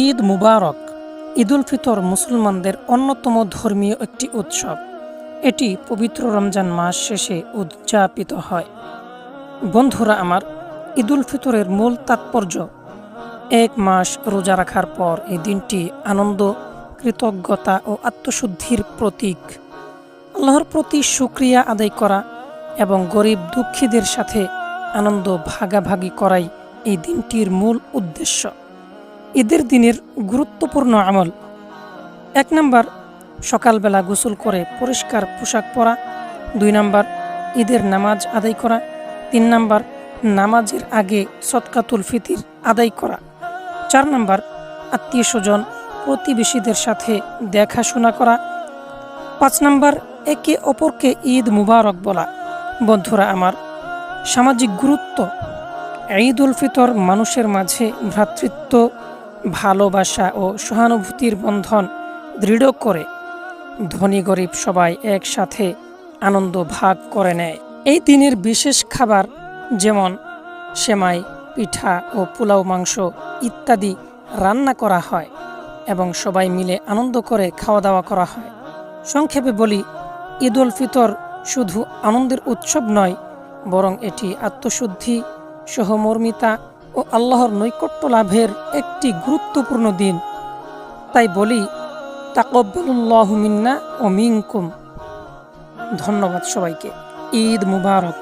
ঈদ মুবারক। ঈদুল ফিতর মুসলমানদের অন্যতম ধর্মীয় একটি উৎসব। এটি পবিত্র রমজান মাস শেষে উদযাপিত হয়। বন্ধুরা আমার, ঈদুল ফিতরের মূল তাৎপর্য, এক মাস রোজা রাখার পর এই দিনটি আনন্দ, কৃতজ্ঞতা ও আত্মশুদ্ধির প্রতীক। আল্লাহর প্রতি শুকরিয়া আদায় করা এবং গরিব দুঃখীদের সাথে আনন্দ ভাগাভাগি করাই এই দিনটির মূল উদ্দেশ্য। ঈদের দিনের গুরুত্বপূর্ণ আমল: 1 নাম্বার, সকালবেলা গোসল করে পরিষ্কার পোশাক পরা। 2 নাম্বার, ঈদের নামাজ আদায় করা। 3 নাম্বার, নামাজের আগে সদকাতুল ফিতির আদায় করা। 4 নাম্বার, আত্মীয় স্বজন প্রতিবেশীদের সাথে দেখাশোনা করা। 5 নাম্বার, একে অপরকে ঈদ মুবারক বলা। বন্ধুরা আমার, সামাজিক গুরুত্ব: ঈদুল ফিতর মানুষের মাঝে ভ্রাতৃত্ব, ভালোবাসা ও সহানুভূতির বন্ধন দৃঢ় করে। ধনী গরিব সবাই একসাথে আনন্দ ভাগ করে নেয়। এই দিনের বিশেষ খাবার যেমন সেমাই, পিঠা ও পোলাও মাংস ইত্যাদি রান্না করা হয় এবং সবাই মিলে আনন্দ করে খাওয়া দাওয়া করা হয়। সংক্ষেপে বলি, ঈদুল ফিতর শুধু আনন্দের উৎসব নয়, বরং এটি আত্মশুদ্ধি, সহমর্মিতা ও আল্লাহর নৈকট্য লাভের একটি গুরুত্বপূর্ণ দিন। তাই বলি, তাকাব্বালুল্লাহু মিন্না ওয়া মিনকুম। ধন্যবাদ সবাইকে। ঈদ মুবারক।